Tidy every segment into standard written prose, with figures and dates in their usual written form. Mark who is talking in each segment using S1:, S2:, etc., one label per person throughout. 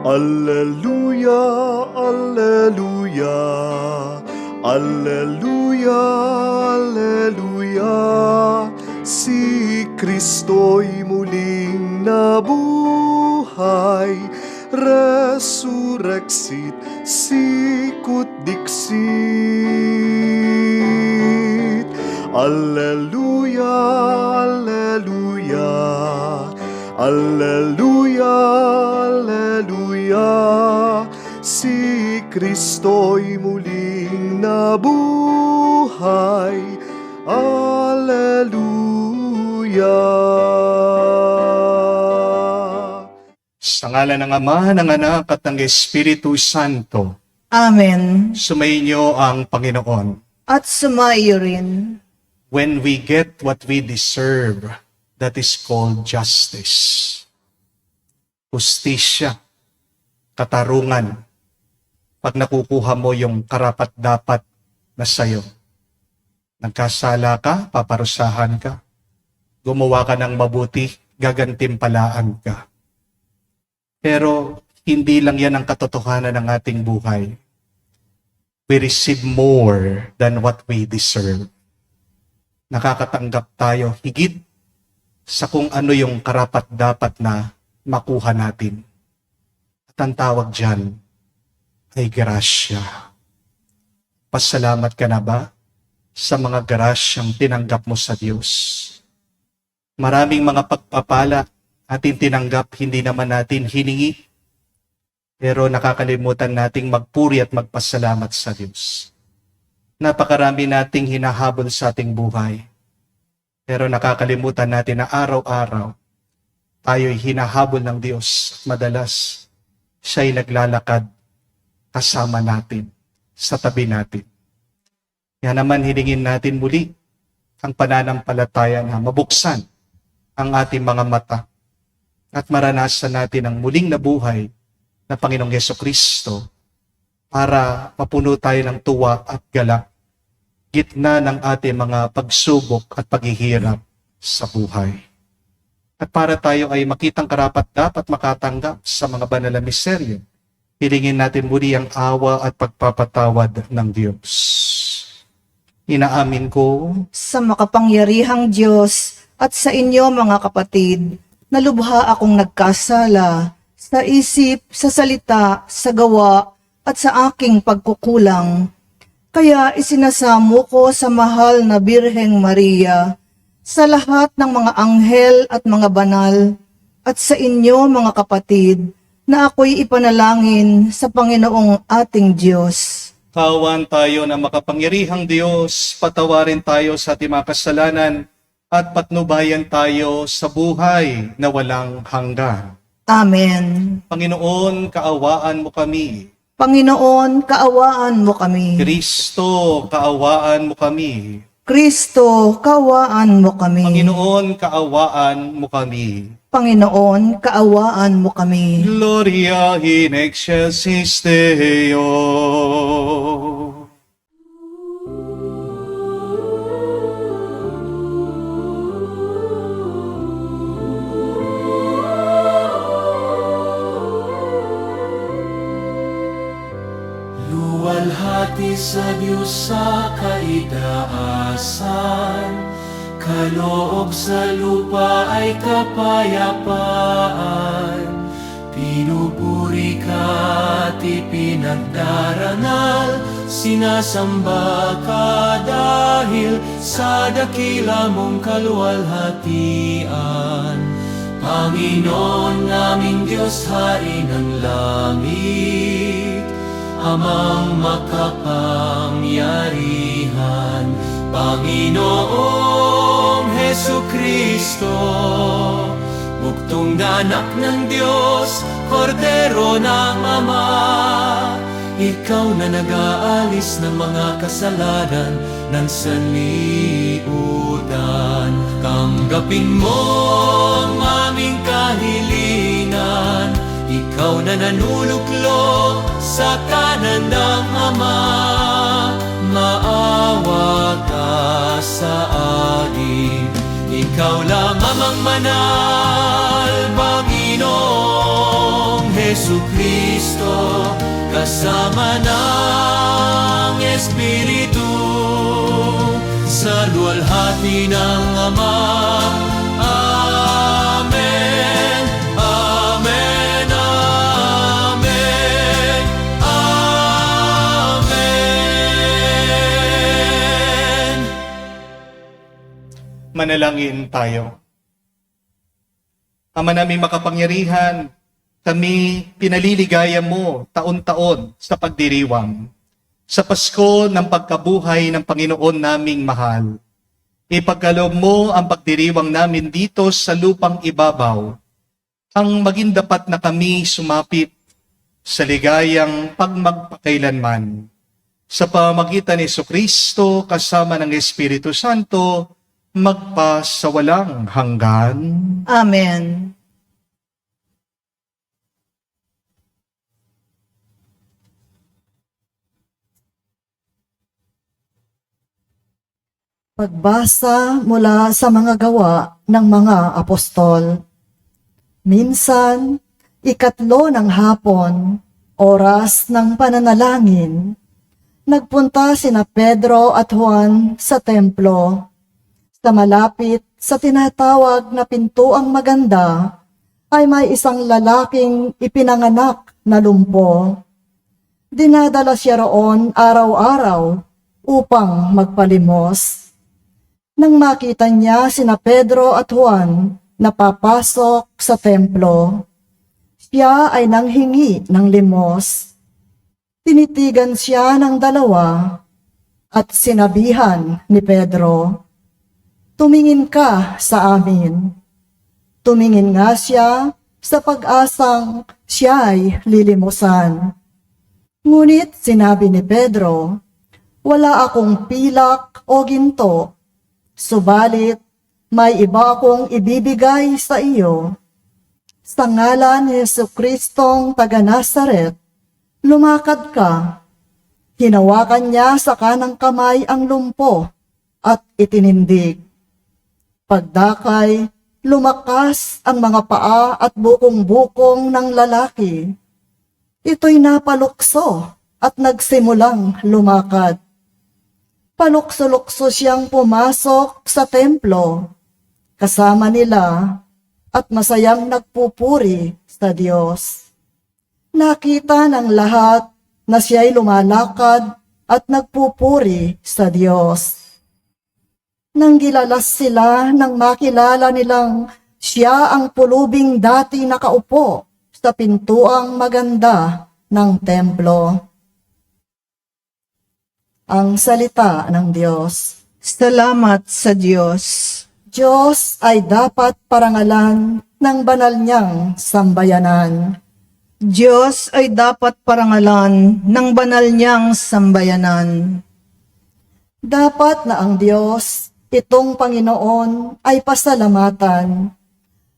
S1: Alleluia, Alleluia, Alleluia, Alleluia. Si Kristo'y muling nabuhay, resurrexit sicut dixit. Alleluia, Alleluia, Alleluia, Alleluia. Si Kristo'y muling nabuhay, Alleluia.
S2: Sa ngalan ng Ama, ng Anak, at ng Espiritu Santo.
S3: Amen.
S2: Sumainyo ang Panginoon.
S3: At sumaiyo rin.
S2: When we get what we deserve, that is called justice. Hustisya, katarungan. Pag nakukuha mo yung karapat-dapat na sayo. Nagkasala ka, paparusahan ka. Gumawa ka ng mabuti, gagantimpalaan ka. Pero hindi lang yan ang katotohanan ng ating buhay. We receive more than what we deserve. Nakakatanggap tayo higit sa kung ano yung karapat-dapat na makuha natin. At ang tawag dyan ay grasya. Pasalamat ka na ba sa mga grasyang tinanggap mo sa Diyos? Maraming mga pagpapala ating tinanggap, hindi naman natin hiningi. Pero nakakalimutan nating magpuri at magpasalamat sa Diyos. Napakarami nating hinahabol sa ating buhay. Pero nakakalimutan natin na araw-araw tayo'y hinahabol ng Diyos. Madalas, siya'y naglalakad kasama natin, sa tabi natin. Kaya naman hilingin natin muli ang pananampalataya na mabuksan ang ating mga mata at maranasan natin ang muling nabuhay na Panginoong Jesucristo para mapuno tayo ng tuwa at galak gitna ng ating mga pagsubok at paghihirap sa buhay. At para tayo ay makitang karapat-dapat makatanggap sa mga banal na misteryo, hilingin natin muli ang awa at pagpapatawad ng Diyos. Inaamin ko
S3: Sa makapangyarihang Diyos at sa inyo mga kapatid, na lubha akong nagkasala sa isip, sa salita, sa gawa, at sa aking pagkukulang. Kaya isinasamo ko sa mahal na Birheng Maria, sa lahat ng mga anghel at mga banal, at sa inyo mga kapatid, na ako'y ipanalangin sa Panginoong ating Diyos.
S2: kawan tayo na makapangyarihang Diyos, patawarin tayo sa ating mga kasalanan at patnubayan tayo sa buhay na walang hanggan.
S3: Amen.
S2: Panginoon, kaawaan mo kami.
S3: Panginoon, kaawaan mo kami.
S2: Kristo, kaawaan mo kami.
S3: Kristo, kaawaan mo kami.
S2: Panginoon, kaawaan mo kami.
S3: Panginoon, kaawaan mo kami.
S2: Gloria in excelsis Deo.
S4: Luwalhati sa Diyos sa kaitaasan, kaloob sa lupa ay kapayapaan. Pinupuri ka at ipinagdarangal, sinasamba ka dahil sa dakila mong kaluwalhatian. Panginoon naming Diyos, Hari ng langit, Amang makapangyarihan, Panginoong Hesukristo, buktong na anak ng Diyos, Kordero ng Ama. Ikaw na nag-aalis ng mga kasalanan ng sanlibutan. Tanggapin mo ang aming kahilingan, ikaw na nanuluklok sa kanan ng Ama. Maawa ka sa amin, ikaw lang amang manal, Panginoong Hesukristo. Kristo, kasama ng Espiritu, sa luwalhati ng Ama. Amen, amen, amen, amen.
S2: Manalangin tayo. Ama naming makapangyarihan, kami pinaliligaya mo taon-taon sa pagdiriwang. Sa Pasko ng pagkabuhay ng Panginoon naming mahal, ipagkaloob mo ang pagdiriwang namin dito sa lupang ibabaw, ang maging dapat na kami sumapit sa ligayang pagmagpakailanman. Sa pamamagitan ni Jesucristo kasama ng Espiritu Santo, magpa sa walang hanggan.
S3: Amen. Pagbasa mula sa mga gawa ng mga apostol. Minsan, 3 ng hapon, oras ng pananalangin, nagpunta sina Pedro at Juan sa templo. Sa malapit sa tinatawag na pintuang maganda, ay may isang lalaking ipinanganak na lumpo. Dinadala siya roon araw-araw upang magpalimos. Nang makita niya sina Pedro at Juan na papasok sa templo, siya ay nanghingi ng limos. Tinitigan siya ng dalawa at sinabihan ni Pedro, "Tumingin ka sa amin." Tumingin nga siya sa pag-asang siya'y lilimusan. Ngunit sinabi ni Pedro, "Wala akong pilak o ginto, subalit may iba akong ibibigay sa iyo. Sa ngalan ni Jesucristong taga Nazaret, lumakad ka." Hinawakan niya sa kanang kamay ang lumpo at itinindig. Pagdakay, lumakas ang mga paa at bukong-bukong ng lalaki. Ito'y napalukso at nagsimulang lumakad. Palukso-lukso siyang pumasok sa templo, kasama nila at masayang nagpupuri sa Diyos. Nakita ng lahat na siya'y lumalakad at nagpupuri sa Diyos. Nang gilalas sila nang makilala nilang siya ang pulubing dati nakaupo sa pintuang maganda ng templo. Ang salita ng Diyos.
S5: Salamat sa Diyos.
S3: Diyos ay dapat parangalan ng banal niyang sambayanan.
S5: Diyos ay dapat parangalan ng banal niyang sambayanan.
S3: Dapat na ang Diyos, itong Panginoon, ay pasalamatan.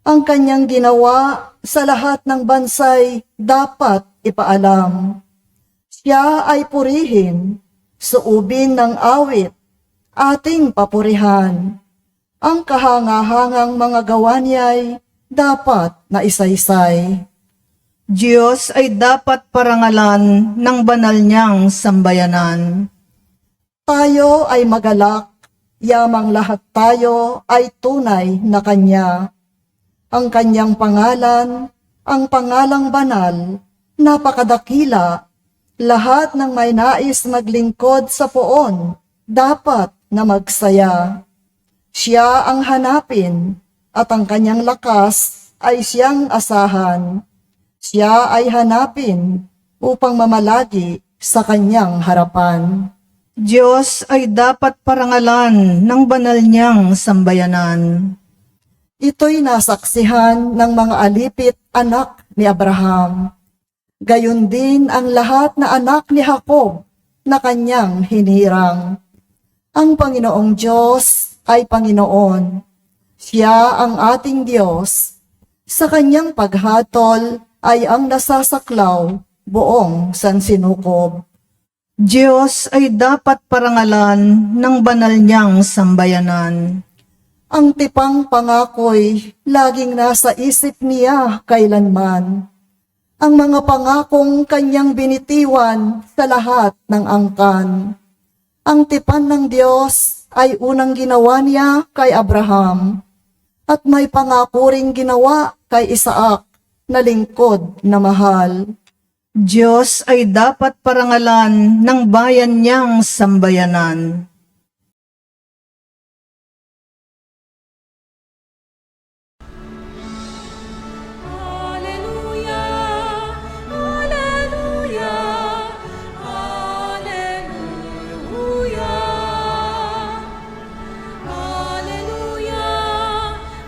S3: Ang kanyang ginawa sa lahat ng bansay dapat ipaalam. Siya ay purihin, suubin ng awit, ating papurihan. Ang kahangahangang mga gawa niya'y dapat na isaysay.
S5: Diyos ay dapat parangalan ng banal niyang sambayanan.
S3: Tayo ay magalak, yamang lahat tayo ay tunay na Kanya. Ang Kanyang pangalan, ang pangalang banal, napakadakila. Lahat ng may nais maglingkod sa poon, dapat na magsaya. Siya ang hanapin, at ang kanyang lakas ay siyang asahan. Siya ay hanapin upang mamalagi sa kanyang harapan.
S5: Diyos ay dapat parangalan ng banal niyang sambayanan.
S3: Ito'y nasaksihan ng mga alipit anak ni Abraham. Gayon din ang lahat na anak ni Jacob na kanyang hinirang. Ang Panginoong Diyos ay Panginoon. Siya ang ating Diyos. Sa kanyang paghatol ay ang nasasaklaw buong sansinukob.
S5: Diyos ay dapat parangalan ng banal niyang sambayanan.
S3: Ang tipang pangako'y laging nasa isip niya kailanman.
S5: ang mga pangakong kanyang binitiwan sa lahat ng angkan. Ang tipan ng Diyos ay unang ginawa niya kay Abraham at may pangako ring ginawa kay Isaac na lingkod na mahal.
S3: Diyos ay dapat parangalan ng bayan niyang sambayanan.
S4: Alleluia, alleluia, alleluia. Alleluia,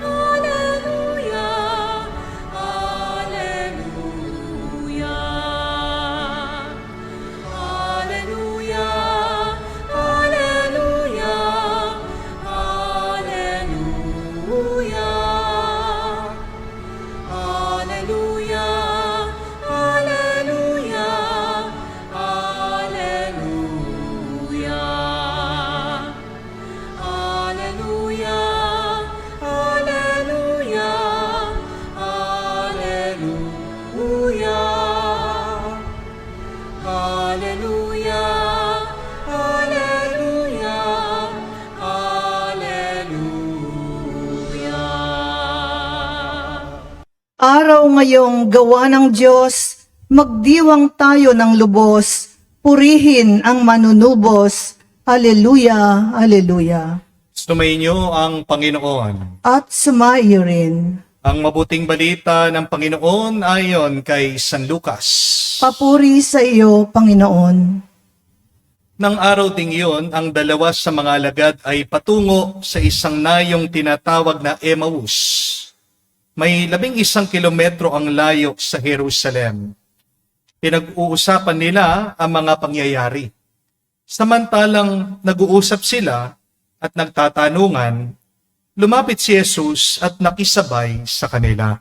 S4: alleluia, alleluia. Alleluia, alleluia, alleluia. Alleluia, alleluia, alleluia. Alleluia, alleluia, alleluia. Alleluia, alleluia, alleluia.
S3: Araw ngayong gawa ng Diyos, magdiwang tayo ng lubos, purihin ang manunubos. Aleluya, aleluya.
S2: Sumainyo ang Panginoon.
S3: At sumaiyo rin.
S2: Ang mabuting balita ng Panginoon ayon kay San Lucas.
S3: Papuri sa iyo, Panginoon.
S2: Nang araw ding iyon, ang dalawa sa mga alagad ay patungo sa isang nayong tinatawag na Emmaus. May 11 kilometro ang layo sa Jerusalem. Pinag-uusapan nila ang mga pangyayari. Samantalang nag-uusap sila at nagtatanungan, lumapit si Jesus at nakisabay sa kanila.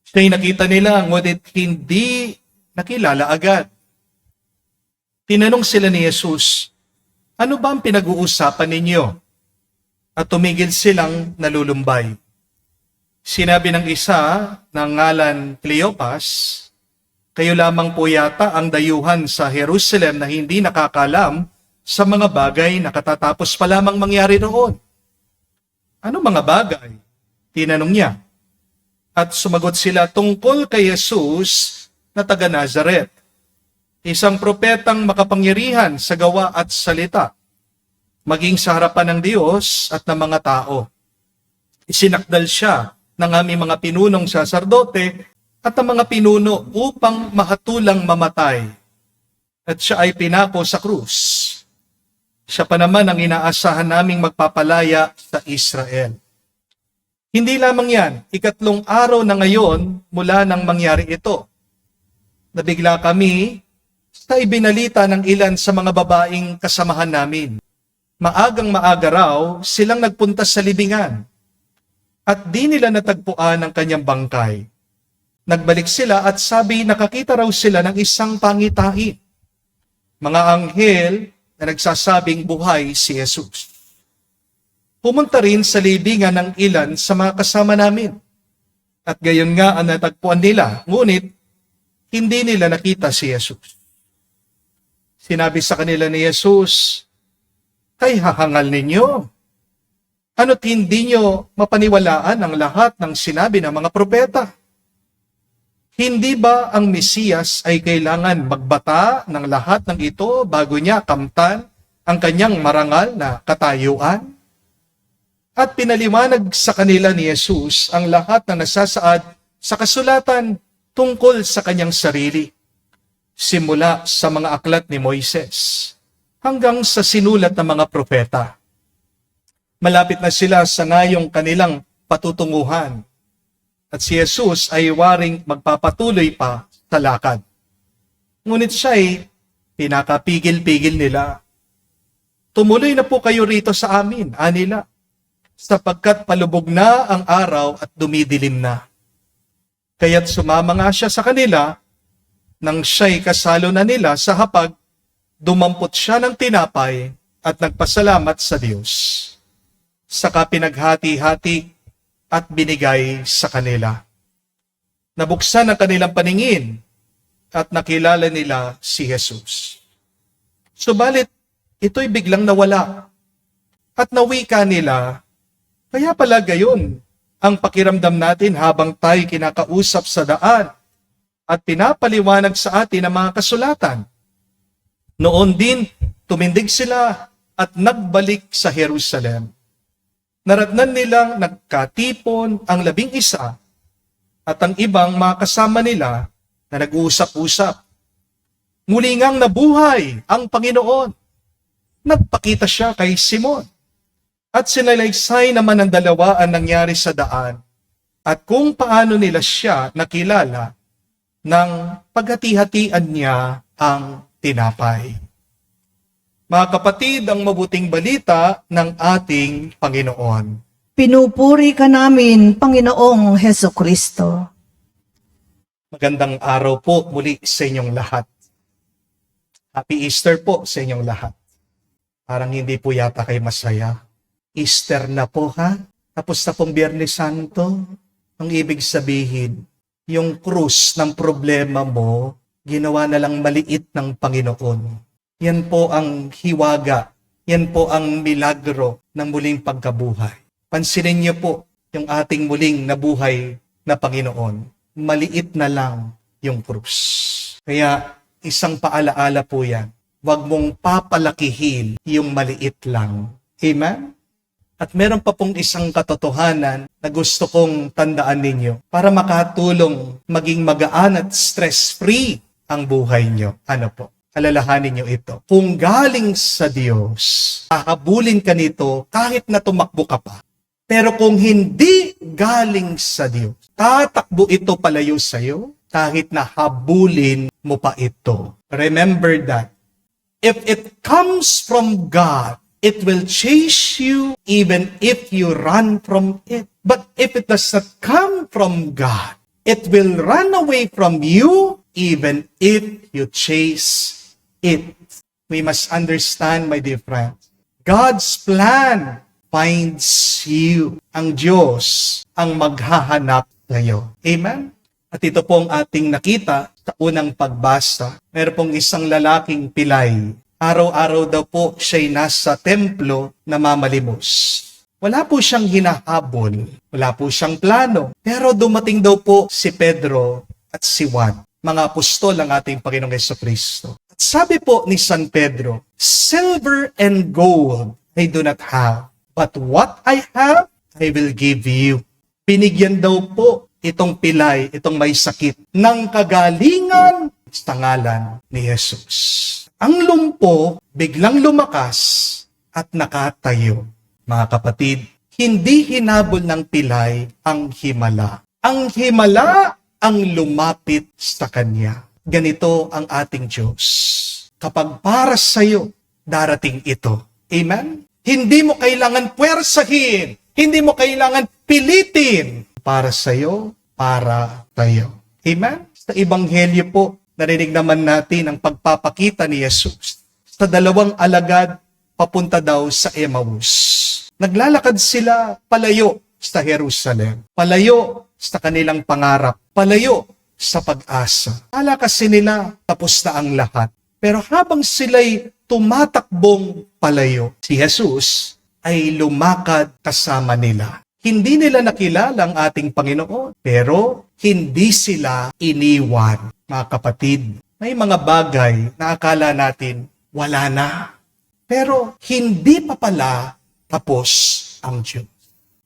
S2: Siya'y nakita nila, ngunit hindi nakilala agad. Tinanong sila ni Jesus, ano ba ang pinag-uusapan ninyo? At tumigil silang nalulumbay. Sinabi ng isa ng ngalan Cleopas, kayo lamang po yata ang dayuhan sa Jerusalem na hindi nakakalam sa mga bagay na katatapos pa lamang mangyari roon. Ano mga bagay? Tinanong niya. At sumagot sila tungkol kay Jesus na taga Nazaret, isang propetang makapangyarihan sa gawa at salita, maging sa harapan ng Diyos at ng mga tao. Isinakdal siya ng aming mga pinunong saserdote at ang mga pinuno upang mahatulang mamatay. At siya ay pinako sa krus. Siya pa naman ang inaasahan naming magpapalaya sa Israel. Hindi lamang yan, 3 araw na ngayon mula nang mangyari ito. Nabigla kami sa ibinalita ng ilan sa mga babaeng kasamahan namin. Maagang maaga raw silang nagpunta sa libingan at di nila natagpuan ang kanyang bangkay. Nagbalik sila at sabi nakakita raw sila ng isang pangitain. Mga anghel na nagsasabing buhay si Jesus. Pumunta rin sa libingan ng ilan sa mga kasama namin. At gayon nga ang natagpuan nila, ngunit hindi nila nakita si Jesus. Sinabi sa kanila ni Jesus, kay hahangal ninyo. Ano't hindi nyo mapaniwalaan ang lahat ng sinabi ng mga propeta? Hindi ba ang Mesiyas ay kailangan magbata ng lahat ng ito bago niya kamtan ang kanyang marangal na katayuan? At pinaliwanag sa kanila ni Jesus ang lahat na nasasaad sa kasulatan tungkol sa kanyang sarili. Simula sa mga aklat ni Moises hanggang sa sinulat ng mga propeta. Malapit na sila sa ngayong kanilang patutunguhan. At si Jesus ay waring magpapatuloy pa sa lakad. Ngunit siya ay pinakapigil-pigil nila. Tumuloy na po kayo rito sa amin, anila, sapagkat palubog na ang araw at dumidilim na. Kaya't sumama nga siya sa kanila, nang siya'y kasalo na nila sa hapag, dumampot siya ng tinapay at nagpasalamat sa Diyos. Saka pinaghati-hati at binigay sa kanila. Nabuksan ang kanilang paningin at nakilala nila si Jesus. Subalit, ito'y biglang nawala. At nawika nila, kaya pala gayon ang pakiramdam natin habang tayo kinakausap sa daan at pinapaliwanag sa atin ang mga kasulatan. Noon din, tumindig sila at nagbalik sa Jerusalem. Naratnan nilang nagkatipon ang 11 at ang ibang mga kasama nila na nag-uusap-usap. Muli ngang nabuhay ang Panginoon. Nagpakita siya kay Simon. At sinalaysay naman ng dalawa ang nangyari sa daan at kung paano nila siya nakilala nang paghati-hatian niya ang tinapay. Mga kapatid, ang mabuting balita ng ating Panginoon.
S3: Pinupuri ka namin, Panginoong Heso Kristo.
S2: Magandang araw po muli sa inyong lahat. Happy Easter po sa inyong lahat. Parang hindi po yata kayo masaya. Easter na po ha? Tapos na pong Biyernes Santo. Ang ibig sabihin, yung krus ng problema mo, ginawa na lang maliit ng Panginoon. Yan po ang hiwaga. Yan po ang milagro ng muling pagkabuhay. Pansinin niyo po yung ating muling nabuhay na Panginoon. Maliit na lang yung krus. Kaya isang paalaala po yan. Huwag mong papalakihin yung maliit lang. Amen? At meron pa pong isang katotohanan na gusto kong tandaan ninyo para makatulong maging magaan at stress-free ang buhay nyo. Ano po? Alalahanin nyo ito. Kung galing sa Diyos, hahabulin ka nito kahit na tumakbo ka pa. Pero kung hindi galing sa Diyos, tatakbo ito palayo sa iyo kahit na habulin mo pa ito. Remember that. If it comes from God, it will chase you even if you run from it. But if it does not come from God, it will run away from you even if you chase it. We must understand, my dear friends, God's plan finds you. Ang Diyos ang maghahanap sa iyo. Amen? At ito pong ating nakita sa unang pagbasa. Meron pong isang lalaking pilay. Araw-araw daw po siya'y nasa templo na mamalimos. Wala po siyang hinahabol. Wala po siyang plano. Pero dumating daw po si Pedro at si Juan, mga apostol ng ating Panginoong Jesucristo. At sabi po ni San Pedro, "Silver and gold I do not have, but what I have, I will give you." Binigyan daw po itong pilay, itong may sakit, ng kagalingan sa ngalan ni Jesus. Ang lumpo biglang lumakas at nakatayo. Mga kapatid, hindi hinabol ng pilay ang himala. Ang himala ang lumapit sa kanya. Ganito ang ating Diyos. Kapag para sa iyo, darating ito. Amen? Hindi mo kailangan puwersahin. Hindi mo kailangan pilitin. Para sa iyo, para tayo. Amen? Sa Ebanghelyo po, narinig naman natin ang pagpapakita ni Jesus sa dalawang alagad papunta daw sa Emmaus. Naglalakad sila palayo sa Jerusalem, palayo sa kanilang pangarap, palayo sa pag-asa. Akala kasi nila tapos na ang lahat. Pero habang sila'y tumatakbong palayo, si Jesus ay lumakad kasama nila. Hindi nila nakilala ang ating Panginoon, pero hindi sila iniwan. Mga kapatid, may mga bagay na akala natin wala na. Pero hindi pa pala tapos ang Diyos.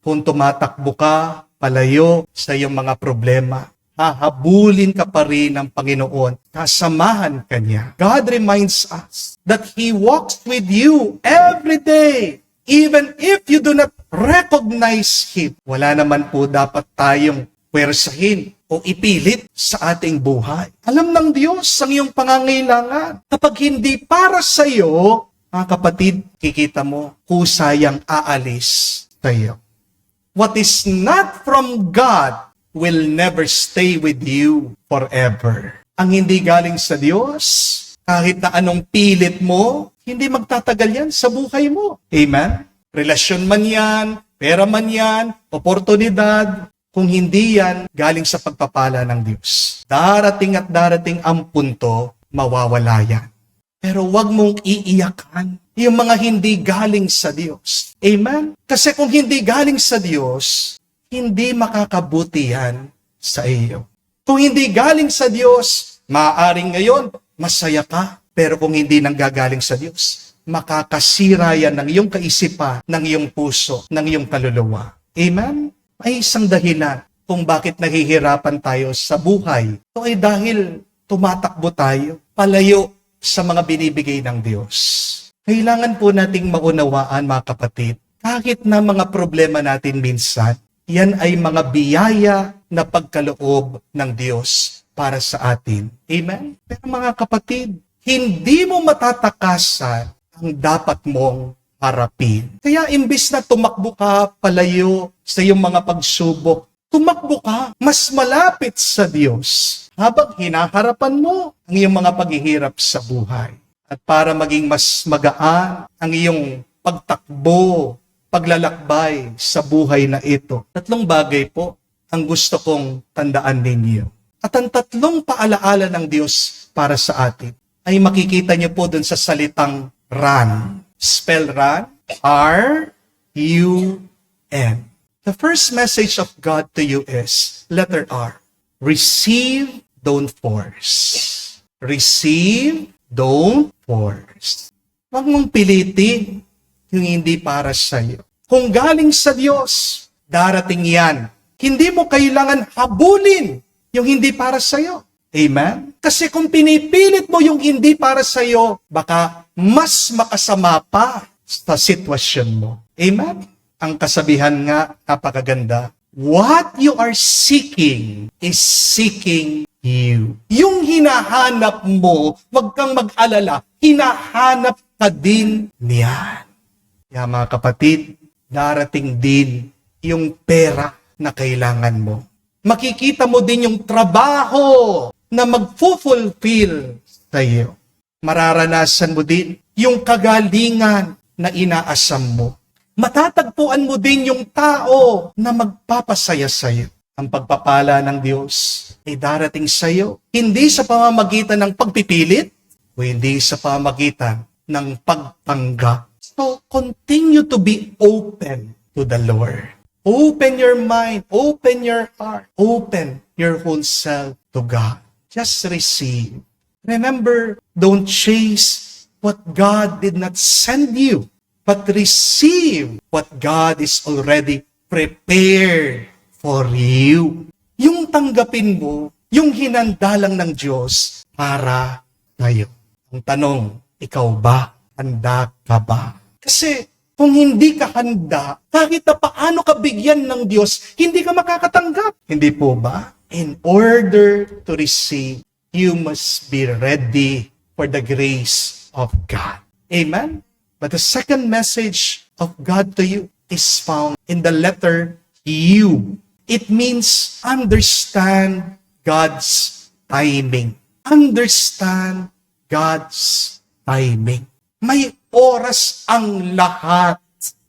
S2: Kung tumatakbo ka palayo sa iyong mga problema, hahabulin ka pa rin ng Panginoon. Kasamahan ka niya. God reminds us that He walks with you every day. Even if you do not recognize Him, wala naman po dapat tayong pwersahin o ipilit sa ating buhay. Alam ng Diyos ang iyong pangangailangan. Kapag hindi para sa iyo, mga kapatid, kikita mo, kusayang aalis sa iyo. What is not from God will never stay with you forever. Ang hindi galing sa Diyos, kahit na anong pilit mo, hindi magtatagal yan sa buhay mo. Amen? Relasyon man yan, pera man yan, oportunidad, kung hindi yan galing sa pagpapala ng Diyos. Darating at darating ang punto, mawawala yan. Pero wag mong iiyakan yung mga hindi galing sa Diyos. Amen? Kasi kung hindi galing sa Diyos, hindi makakabuti yan sa iyo. Kung hindi galing sa Diyos, maaaring ngayon, masaya ka. Pero kung hindi nanggagaling sa Diyos, makakasira yan ng iyong kaisipan, ng iyong puso, ng iyong kaluluwa. Amen? May isang dahilan kung bakit nahihirapan tayo sa buhay. Ito ay dahil tumatakbo tayo palayo sa mga binibigay ng Diyos. Kailangan po nating maunawaan, mga kapatid, kahit na mga problema natin minsan, yan ay mga biyaya na pagkaloob ng Diyos para sa atin. Amen? Pero mga kapatid, hindi mo matatakasan ang dapat mong harapin. Kaya imbis na tumakbo ka palayo sa iyong mga pagsubok, tumakbo ka mas malapit sa Diyos habang hinaharapan mo ang iyong mga paghihirap sa buhay. At para maging mas magaan ang iyong pagtakbo, paglalakbay sa buhay na ito. 3 bagay po ang gusto kong tandaan ninyo. At ang 3 paalaala ng Diyos para sa atin ay makikita niyo po dun sa salitang run. Spell run, R-U-N. The first message of God to you is, letter R, receive, don't force. Receive, don't force. Huwag mong pilitin yung hindi para sa iyo. Kung galing sa Diyos, darating yan. Hindi mo kailangan habulin yung hindi para sa iyo. Amen? Kasi kung pinipilit mo yung hindi para sa iyo, baka mas makasama pa sa sitwasyon mo. Amen? Ang kasabihan nga, napakaganda, what you are seeking is seeking you. Yung hinahanap mo, wag kang mag-alala, hinahanap ka din niyan. Kaya mga kapatid, darating din yung pera na kailangan mo. Makikita mo din yung trabaho na mag-fulfill sa iyo. Mararanasan mo din yung kagalingan na inaasam mo. Matatagpuan mo din yung tao na magpapasaya sa iyo. Ang pagpapala ng Diyos ay darating sa iyo, hindi sa pamamagitan ng pagpipilit, o hindi sa pamamagitan ng pagtanggap. So, continue to be open to the Lord. Open your mind, open your heart, open your whole self to God. Just receive. Remember, don't chase what God did not send you, but receive what God is already prepared for you. Yung tanggapin mo, yung hinanda lang ng Diyos para tayo. Ang tanong, ikaw ba? Handa ka ba? Kasi kung hindi ka handa, kahit na paano ka bigyan ng Diyos, hindi ka makakatanggap. Hindi po ba? In order to receive, you must be ready for the grace of God. Amen? But the second message of God to you is found in the letter U. It means understand God's timing. Understand God's timing. May oras ang lahat.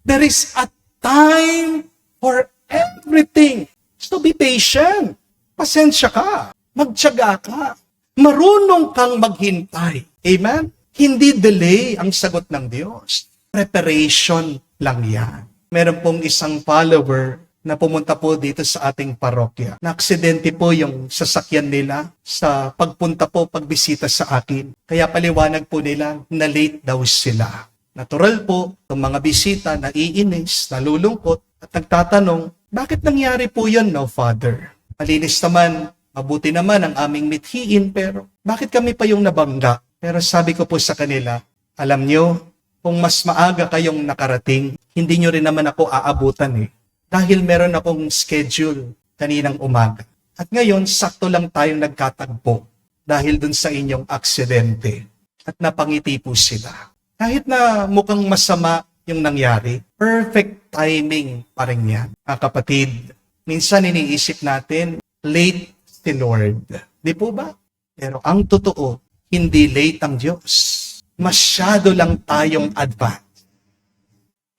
S2: There is a time for everything. So be patient. Pasensya ka. Magtiyaga ka. Marunong kang maghintay. Amen? Hindi delay ang sagot ng Diyos. Preparation lang yan. Meron pong isang follower na pumunta po dito sa ating parokya. Na-aksidente po yung sasakyan nila sa pagpunta po, pagbisita sa akin. Kaya paliwanag po nila na late daw sila. Natural po, itong mga bisita naiinis, nalulungkot, at nagtatanong, bakit nangyari po yun, no, Father? Malinis naman, mabuti naman ang aming mithiin, pero bakit kami pa yung nabangga? Pero sabi ko po sa kanila, alam nyo, kung mas maaga kayong nakarating, hindi nyo rin naman ako aabutan eh. Dahil meron akong schedule kaninang umaga. At ngayon, sakto lang tayong nagkatagpo dahil dun sa inyong aksidente. At napangiti po sila. Kahit na mukhang masama yung nangyari, perfect timing pa rin yan. Kapatid, minsan iniisip natin, late si Lord. Di po ba? Pero ang totoo, hindi late ang Diyos. Masyado lang tayong advance.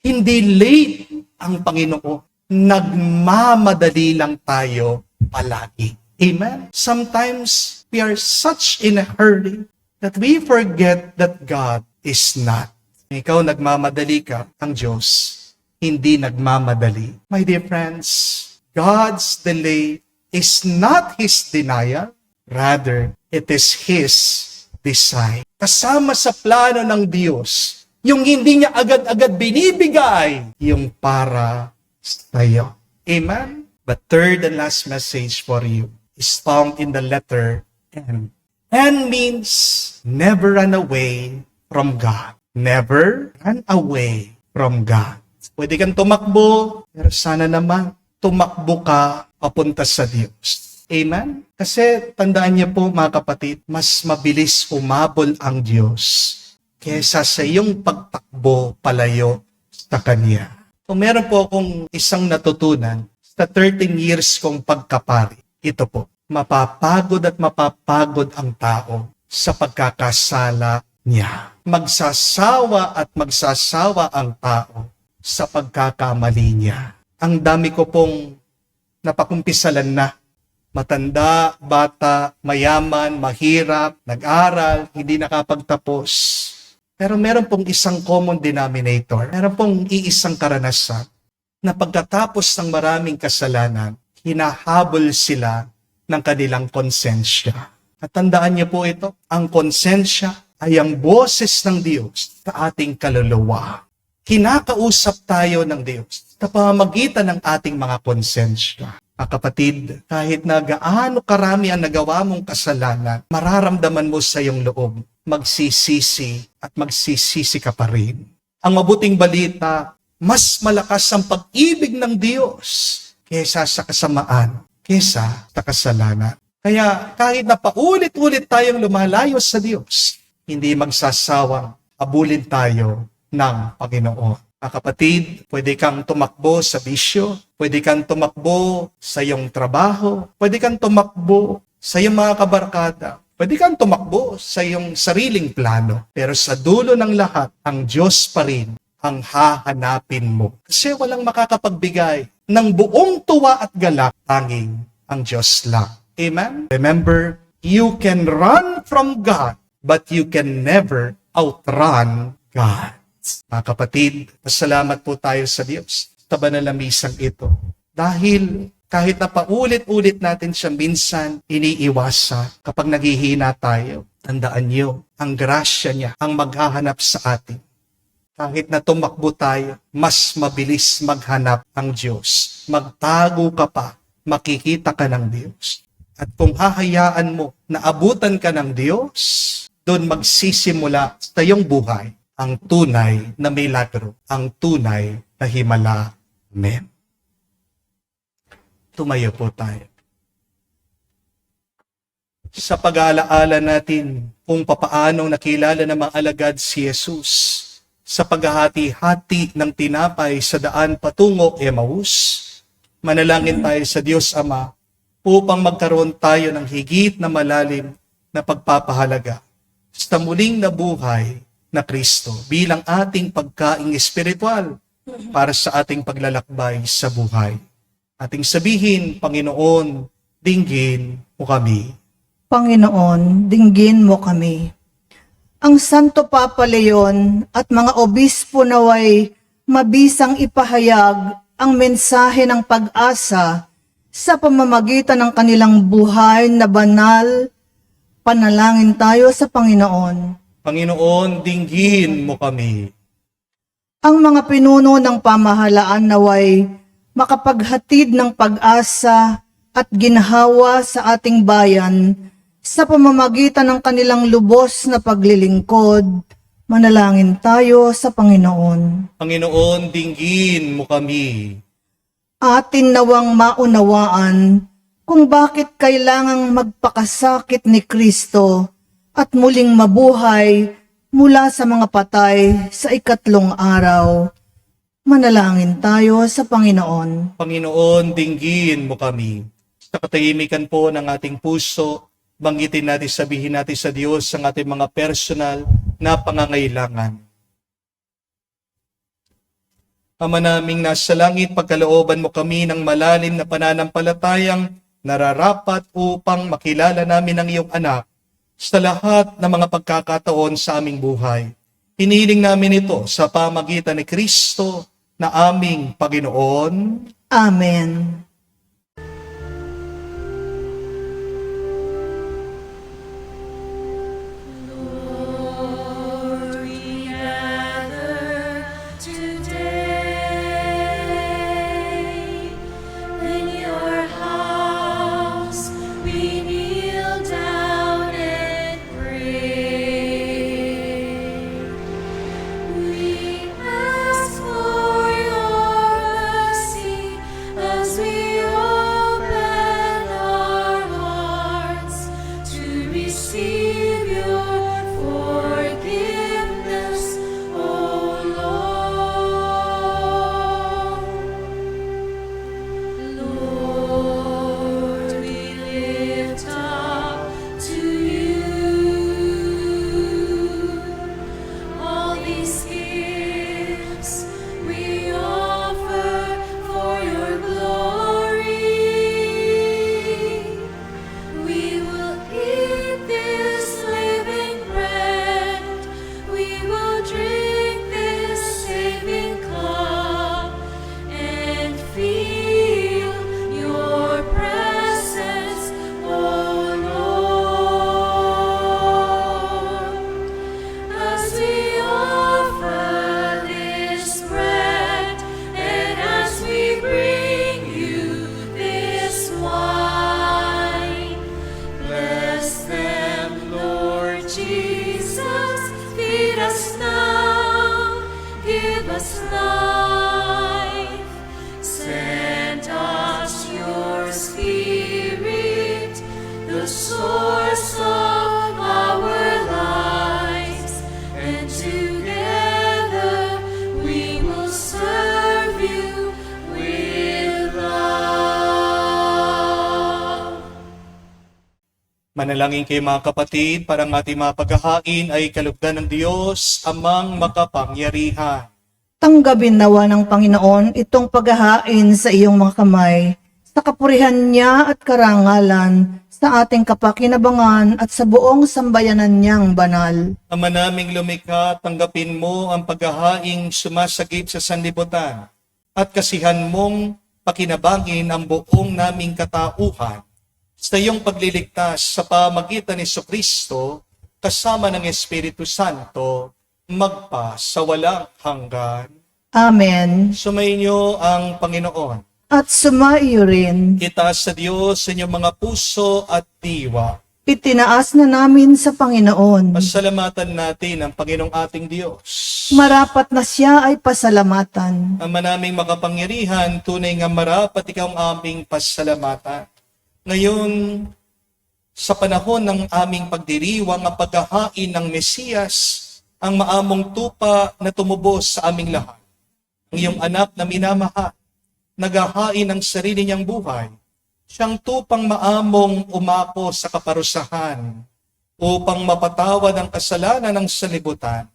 S2: Hindi late ang Panginoon. nagmamadali lang tayo palagi. Amen? Sometimes we are such in a hurry that we forget that God is not. Ikaw nagmamadali ka, ang Diyos hindi nagmamadali. My dear friends, God's delay is not His denial, rather, it is His design. Kasama sa plano ng Diyos, yung hindi niya agad-agad binibigay, yung para sa iyo. Amen? But third and last message for you is found in the letter N. N means never run away from God. Never run away from God. Pwede kang tumakbo, pero sana naman tumakbo ka papunta sa Diyos. Amen? Kasi tandaan niyo po mga kapatid, mas mabilis umabol ang Diyos kesa sa iyong pagtakbo palayo sa Kanya. So meron po akong isang natutunan sa 13 years kong pagkapari. Ito po, mapapagod at mapapagod ang tao sa pagkakasala niya. Magsasawa at magsasawa ang tao sa pagkakamali niya. Ang dami ko pong napakumpisalan na. Matanda, bata, mayaman, mahirap, nag-aral, hindi nakapagtapos. Pero meron pong isang common denominator. Meron pong iisang karanasan na pagkatapos ng maraming kasalanan, hinahabol sila ng kanilang konsensya. At tandaan niyo po ito, ang konsensya ay ang boses ng Diyos sa ating kaluluwa. Kinakausap tayo ng Diyos sa pamamagitan ng ating mga konsensya. Mga kapatid, kahit na gaano karami ang nagawa mong kasalanan, mararamdaman mo sa iyong loob, magsisisi at magsisisi ka pa rin. Ang mabuting balita, mas malakas ang pag-ibig ng Diyos kesa sa kasamaan, kesa sa kasalanan. Kaya kahit na paulit-ulit tayong lumalayo sa Diyos, hindi magsasawang abulin tayo ng Panginoon. Mga kapatid, pwede kang tumakbo sa bisyo, pwede kang tumakbo sa iyong trabaho, pwede kang tumakbo sa iyong mga kabarkada, pwede kang tumakbo sa iyong sariling plano. Pero sa dulo ng lahat, ang Diyos pa rin ang hahanapin mo. Kasi walang makakapagbigay ng buong tuwa at galak, tanging ang Diyos lang. Amen? Remember, you can run from God, but you can never outrun God. Mga kapatid, pasalamat po tayo sa Diyos sa banal na misang ito. Dahil kahit na paulit-ulit natin siya minsan iniiwasa kapag naghihina tayo, tandaan niyo, ang grasya niya ang maghahanap sa atin. Kahit na tumakbo tayo, mas mabilis maghanap ang Diyos. Magtago ka pa, makikita ka ng Diyos. At kung hahayaan mo na abutan ka ng Diyos, doon magsisimula sa iyong buhay ang tunay na milagro, ang tunay na himala. Amen. Tumayo po tayo. Sa pag-aalaala natin kung papaanong nakilala ng mga alagad si Jesus sa paghahati-hati ng tinapay sa daan patungo Emmaus, manalangin tayo sa Diyos Ama upang magkaroon tayo ng higit na malalim na pagpapahalaga sa muling nabuhay na Kristo bilang ating pagkaing espiritual para sa ating paglalakbay sa buhay. Ating sabihin, Panginoon, dinggin mo kami.
S3: Panginoon, dinggin mo kami. Ang Santo Papa Leon at mga obispo naway mabisang ipahayag ang mensahe ng pag-asa sa pamamagitan ng kanilang buhay na banal. Panalangin tayo sa Panginoon.
S2: Panginoon, dinggin mo kami.
S3: Ang mga pinuno ng pamahalaan naway makapaghatid ng pag-asa at ginhawa sa ating bayan sa pamamagitan ng kanilang lubos na paglilingkod. Manalangin tayo sa Panginoon.
S2: Panginoon, dinggin mo kami.
S3: Atin nawang maunawaan kung bakit kailangang magpakasakit ni Kristo at muling mabuhay mula sa mga patay sa ikatlong araw. Manalangin tayo sa Panginoon.
S2: Panginoon, dinggin mo kami. Sa katahimikan po ng ating puso, banggitin natin, sabihin natin sa Diyos ang ating mga personal na pangangailangan. Ama naming nasa langit, pagkalooban mo kami ng malalim na pananampalatayang nararapat upang makilala namin ang iyong anak sa lahat ng mga pagkakataon sa aming buhay. Hinihiling namin ito sa pamagitan ni Kristo na aming Panginoon.
S3: Amen.
S6: Lord, we gather today in your house. We kneel down and pray. We ask for your mercy as we open our hearts to receive your forgiveness, O Lord. Lord, we lift up to you all these gifts we offer for your glory. We will eat this living bread. We will drink this saving cup and feel your presence, O Lord. As we offer this bread and as we bring you this wine, bless them, Lord Jesus. Feed us now, give us life. Send us your Spirit, the source of our lives, and together we will serve you with love.
S2: Manalangin kayo mga kapatid, para ang ating mga paghahain ay kalugdan ng Diyos, amang makapangyarihan.
S3: Tanggapin nawa ng Panginoon itong paghahain sa iyong mga kamay, sa kapurihan niya at karangalan, sa ating kapakinabangan at sa buong sambayanan niyang banal.
S2: Ama naming lumikha, tanggapin mo ang paghahaing sumasagip sa sanlibutan at kasihan mong pakinabangin ang buong naming katauhan sa iyong pagliligtas sa pamagitan ni Kristo kasama ng Espiritu Santo magpa sa walang hanggan.
S3: Amen.
S2: Sumainyo ang Panginoon.
S3: At sumaiyo rin.
S2: Itaas sa Diyos sa inyong mga puso at diwa.
S3: Itinaas na namin sa Panginoon.
S2: Pasalamatan natin ang Panginoong ating Diyos.
S3: Marapat na siya ay pasalamatan.
S2: Ama naming makapangyarihan, tunay nga marapat ikaw ang aming pasalamatan. Ngayon, sa panahon ng aming pagdiriwang ang paghahain ng Mesiyas, ang maamong tupa na tumubos sa aming lahat. Ang iyong anak na minamahal, naghahain ng sarili niyang buhay, siyang tupang maamong umako sa kaparusahan upang mapatawad ang kasalanan ng sanlibutan.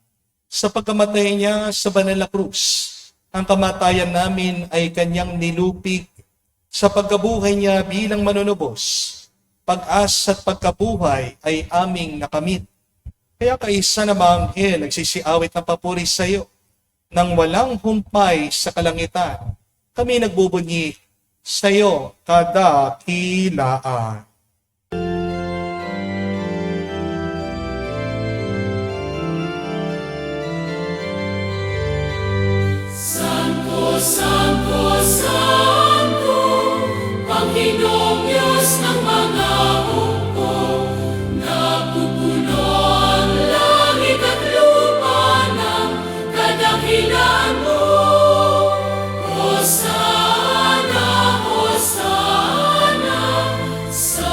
S2: Sa pagkamatay niya sa banal na krus, ang kamatayan namin ay kanyang nilupig. Sa pagkabuhay niya bilang manunubos, pag-asa at pagkabuhay ay aming nakamit. Kaya kaisa na mga anghel nagsisiawit ng papuri sa iyo, nang walang humpay sa kalangitan, kami nagbubunyi sa iyo kadakilaan.
S6: Santo, Santo, Santo, Panginoong Diyos ng mga hukbo, napupuno ang langit at lupa ng kadakilaan mo. Hosana, Hosana, sa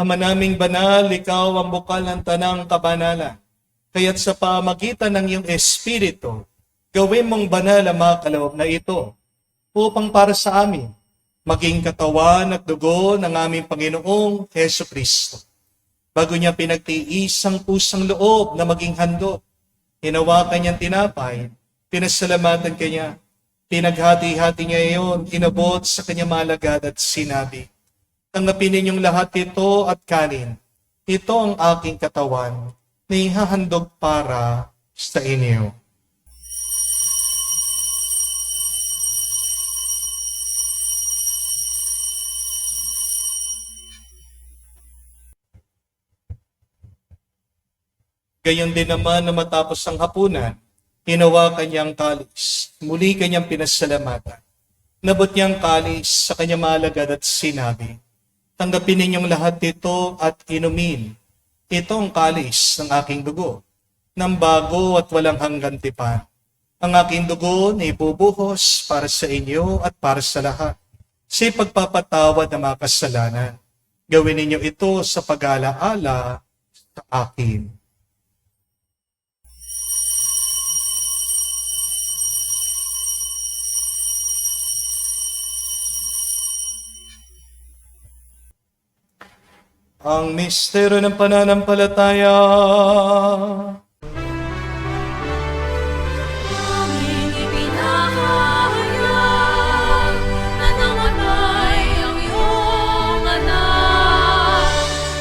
S2: Ama naming banal, ikaw ang bukal ng tanang kabanalan. Kaya't sa pamagitan ng iyong Espiritu, gawin mong banal ang mga kaloob na ito upang para sa amin maging katawan at dugo ng aming Panginoong Heso Kristo. Bago niya pinagtiis ang pusang loob na maging handog, hinawakan niyang tinapay, pinasalamatan kanya, pinaghati-hati niya iyon, inabot sa kanyang malagad at sinabi, "Tanggapin ninyong lahat ito at kanin. Ito ang aking katawan na ihahandog para sa inyo." Gayon din naman na matapos ang hapunan, hinawakan niya ang kalis. Muli kanyang pinasalamatan. Nabot niya ang kalis sa kanyang malagad at sinabi, "Tanggapin ninyong lahat ito at inumin. Ito ang kalis ng aking dugo, ng bago at walang hanggan tipan. Ang aking dugo na ibubuhos para sa inyo at para sa lahat, sa pagpapatawad ng mga kasalanan. Gawin ninyo ito sa pag-alaala sa akin." Ang misteryo ng pananampalataya.
S6: Aming ipinahayag na namatay ang iyong anak,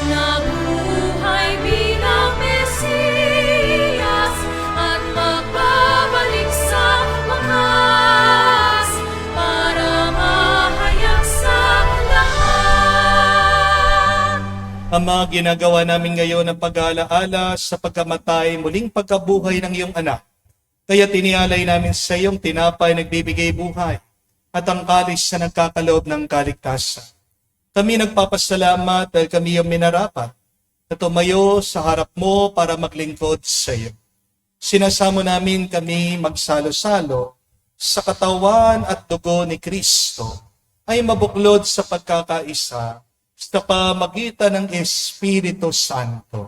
S6: nabuhay bilang Mesiyas at magbabalik sa wakas para mahayag sa lahat.
S2: Ama, ginagawa namin ngayon ang pag-aalaala sa pagkamatay, muling pagkabuhay ng iyong anak. Kaya tinialay namin sa iyong tinapay nagbibigay buhay at ang kalis na nagkakaloob ng kaligtasan. Kami nagpapasalamat dahil kami yung minarapat na tumayo sa harap mo para maglingkod sa iyo. Sinasamo namin kami magsalo-salo sa katawan at dugo ni Kristo ay mabuklod sa pagkakaisa sa pamagitan ng Espiritu Santo.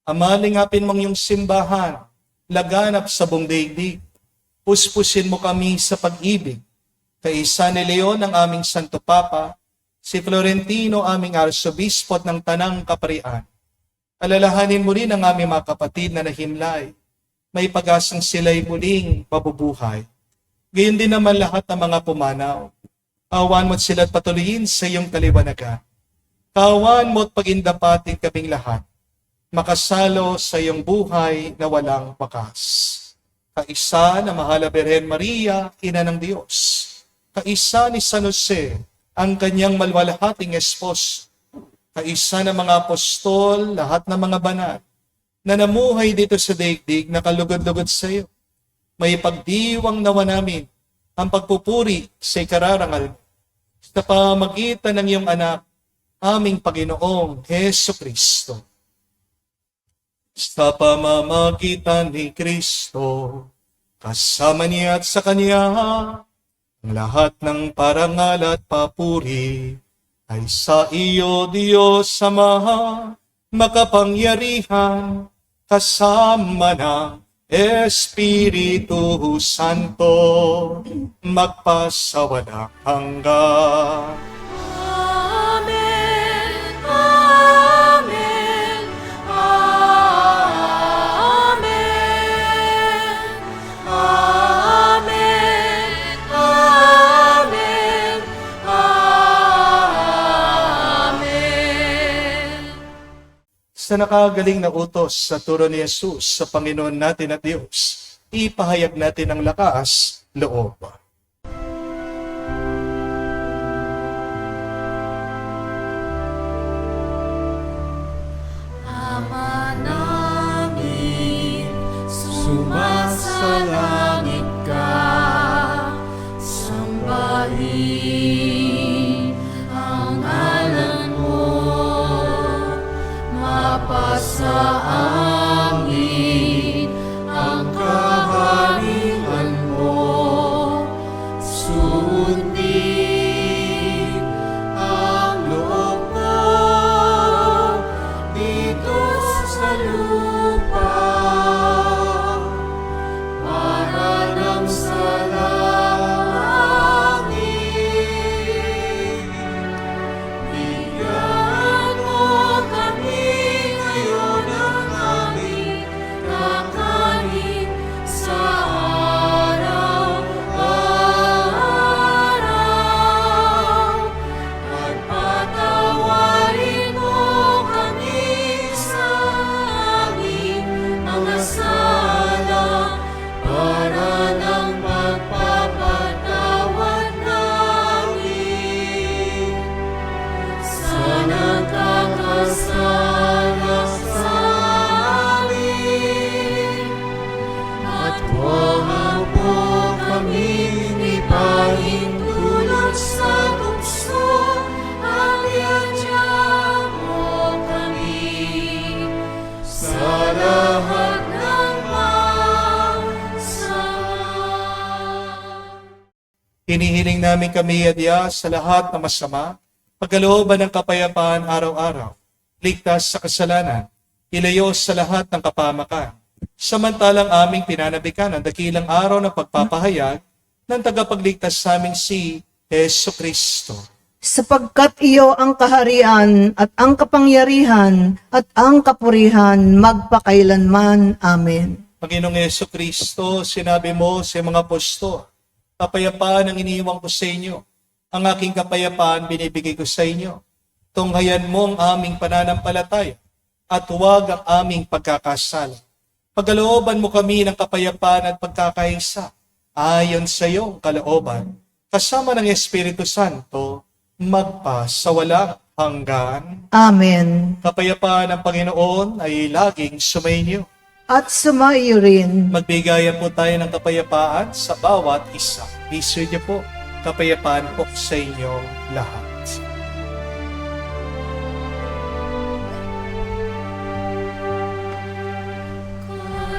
S2: Ama, lingapin mong iyong simbahan, laganap sa buong daigdig. Puspusin mo kami sa pag-ibig. Kaisa ni Leon ang aming Santo Papa, si Florentino aming Arsobispo ng Tanang Kaparian. Alalahanin mo rin ang aming mga kapatid na nahimlay. May pag-asang sila'y muling mabubuhay. Gayon din naman lahat ng mga pumanaw. Awan mo't sila't patuloyin sa iyong kaliwanagan. Kawan mo't pagindapatin kaming lahat, makasalo sa iyong buhay na walang wakas. Kaisa na Mahal na Birhen Maria, Ina ng Diyos. Kaisa ni San Jose, ang kanyang malwalhating esposo. Kaisa ng mga apostol, lahat ng mga banal, na namuhay dito sa daigdig na kalugod-lugod sa iyo. May pagdiwang nawa namin ang pagpupuri sa ikararangal sa pamagitan ng iyong anak, aming Panginoong Heso Kristo. Sa pamamagitan ni Kristo, kasama niya at sa Kanya, ang lahat ng parangal at papuri ay sa iyo, Diyos Ama, makapangyarihan, kasama ng Espiritu Santo, magpasawalang hanggan. Sa nakagaling na utos sa turo ni Jesus sa Panginoon natin at Diyos, ipahayag natin ang lakas, loob.
S6: Ama namin, sumasalangit ka, sambahin ang ngalan mo, mapasa amin ang kaharian mo, sundin ang loob mo lupa para nang sa langit. Bigyan mo kami ngayon ng aming kakanin sa araw-araw. At patawarin mo kami sa aming mga sala para ng pagpapatawad namin sa nagkakasala sa amin. At huwag mo kaming ipahintulot sa tukso, at iadya mo kami sa lahat ng masama.
S2: Hinihiling namin kami, Adya, sa lahat ng masama, pagkalooban ng kapayapaan araw-araw, ligtas sa kasalanan, ilayo sa lahat ng kapamakan. Samantalang aming pinanabikan ang dakilang araw ng pagpapahayag ng tagapagligtas sa aming si Hesu Kristo.
S3: Sapagkat iyo ang kaharian at ang kapangyarihan at ang kapurihan magpakailanman. Amen.
S2: Panginoong Hesu Kristo, sinabi mo sa mga apostol, kapayapaan ang iniiwan ko sa inyo. Ang aking kapayapaan binibigay ko sa inyo. Tunghayan mo ang aming pananampalataya at huwag ang aming pagkakasala. Pagkalooban mo kami ng kapayapaan at pagkakaisa ayon sa iyong kalooban, kasama ng Espiritu Santo, magpa sa walang hanggan.
S3: Amen.
S2: Kapayapaan ng Panginoon ay laging sumainyo.
S3: At sumaiyo rin.
S2: Magbigayan po tayo ng kapayapaan sa bawat isa. Piso niyo po, kapayapaan po sa inyong lahat.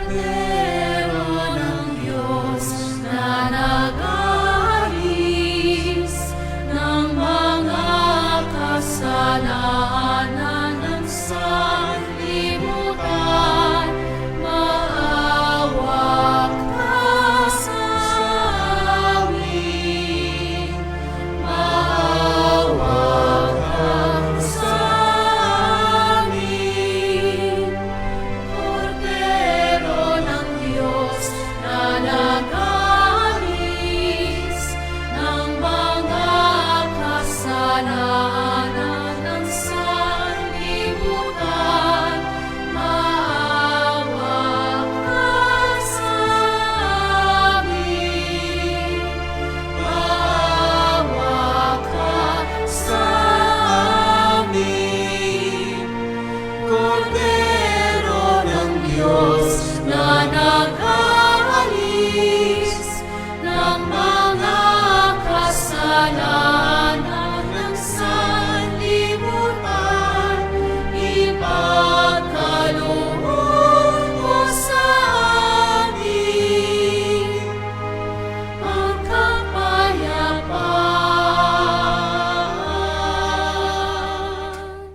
S6: Kordero ng Diyos na nag-aalis ng mga kasalanan ng sanlibutan, maawa ka sa amin. Maawa ka sa amin. Kordero ng Diyos na nag-aalis ng mga kasalanan ng sanlibutan, maawa ka sa amin. Maawa ka sa amin. Kordero ng Diyos na nag-aalis ng mga kasalanan ng sanlibutan, ipagkaloob mo sa amin ang kapayapaan.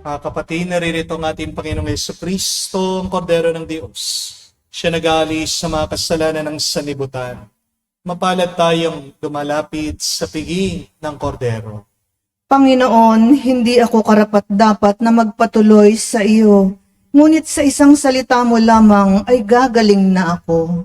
S2: Mga kapatid, naririto ang ating Panginoong Jesucristo, ang Kordero ng Diyos. Siya nag-aalis sa mga kasalanan ng sanlibutan. Mapalad tayong lumalapit sa piging ng Kordero.
S3: Panginoon, hindi ako karapat-dapat na magpatuloy sa iyo. Ngunit sa isang salita mo lamang ay gagaling na ako.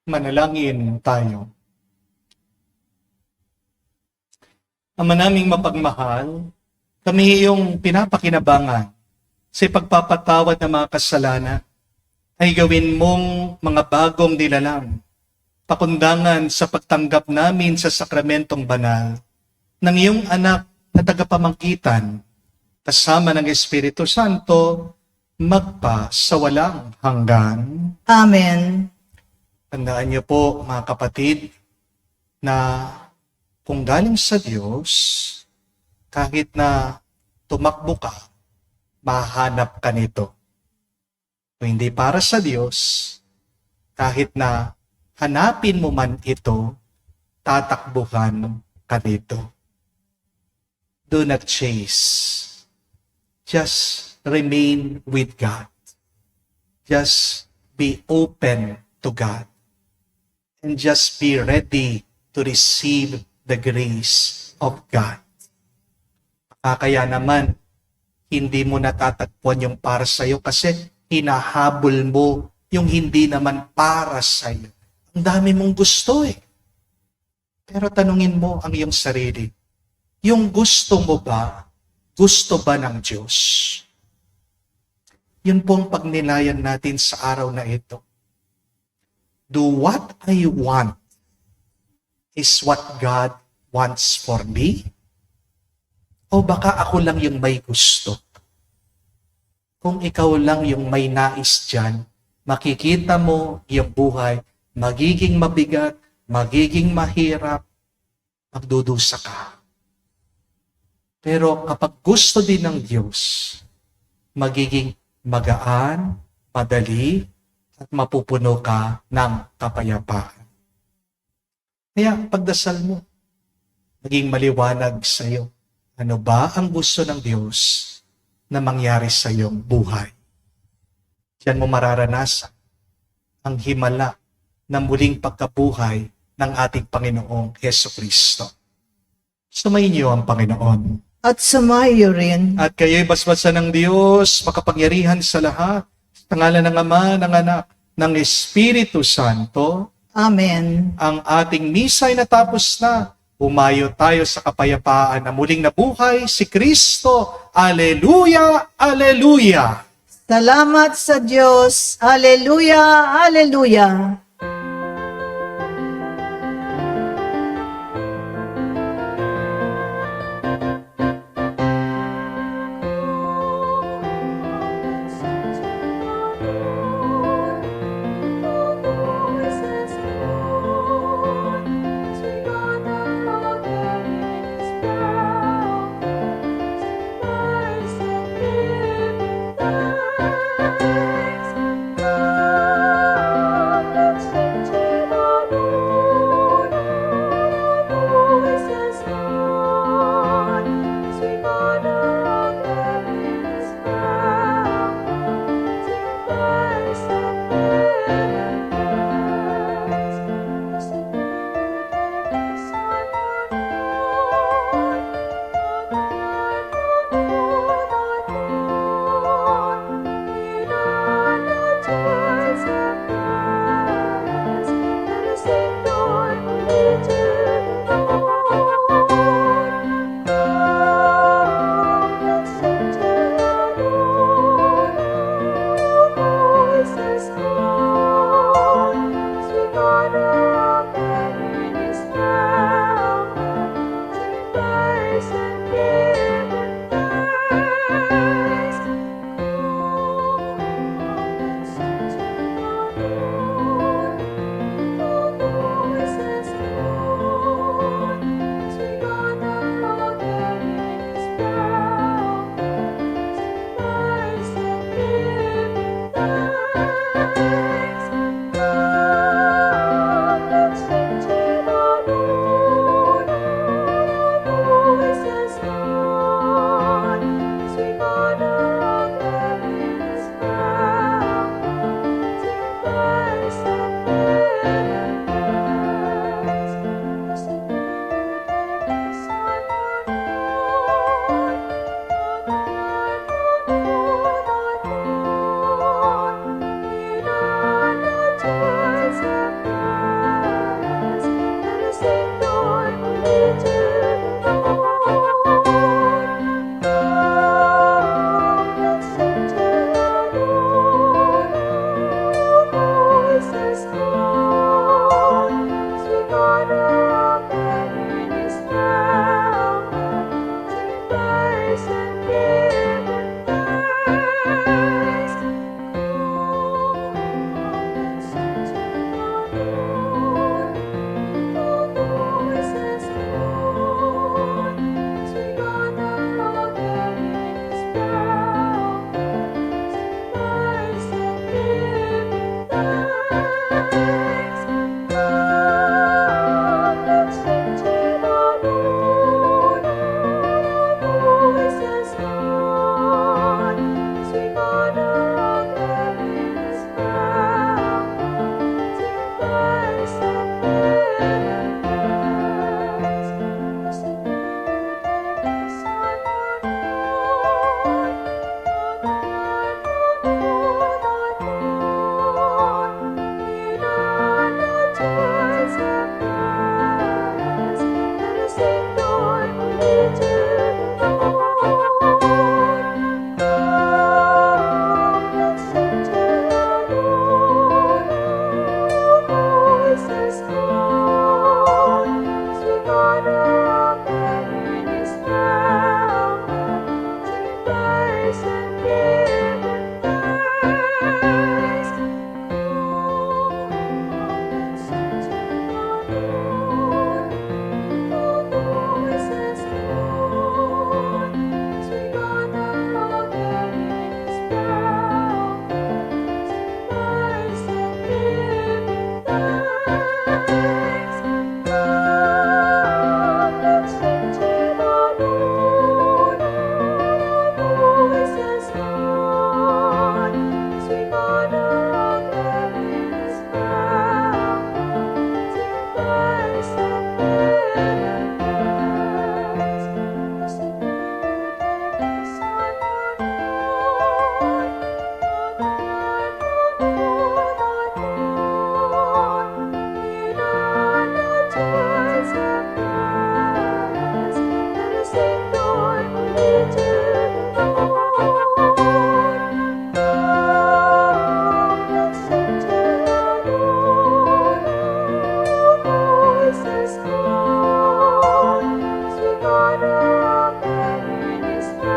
S2: Manalangin tayo. Ama naming mapagmahal, kami iyong pinapakinabangan sa pagpapatawad ng mga kasalanan ay gawin mong mga bagong nilalang, pakundangan sa pagtanggap namin sa sakramentong banal ng iyong anak na tagapamanggitan kasama ng Espiritu Santo magpa sa walang hanggan.
S3: Amen.
S2: Tandaan niyo po mga kapatid na kung galing sa Diyos, kahit na tumakbo ka, mahanap ka nito. Kung hindi para sa Diyos, kahit na hanapin mo man ito, tatakbuhan ka nito. Do not chase. Just remain with God. Just be open to God. And just be ready to receive the grace of God. Kaya naman, hindi mo natatagpuan yung para sa'yo kasi hinahabol mo yung hindi naman para sa'yo. Ang dami mong gusto eh. Pero tanungin mo ang iyong sarili, yung gusto mo ba, gusto ba ng Diyos? Yun po ang pagnilayan natin sa araw na ito. Do what I want is what God wants for me? O baka ako lang yung may gusto? Kung ikaw lang yung may nais dyan, makikita mo yung buhay, magiging mabigat, magiging mahirap, magdudusa ka. Pero kapag gusto din ng Diyos, magiging magaan, madali, at mapupuno ka ng kapayapaan. Kaya pagdasal mo, maging maliwanag sa iyo. Ano ba ang gusto ng Diyos na mangyari sa iyong buhay? Diyan mo mararanasan ang himala ng muling pagkabuhay ng ating Panginoong Jesucristo. Sumayin niyo ang Panginoon.
S3: At sumayo rin.
S2: At kayo'y basbasan ng Diyos, makapangyarihan sa lahat, sa ngalan ng Ama, ng Anak, ng Espiritu Santo.
S3: Amen.
S2: Ang ating misa ay natapos na. Umayo tayo sa kapayapaan na muling nabuhay si Kristo. Aleluya! Aleluya!
S3: Salamat sa Diyos. Hallelujah! Hallelujah!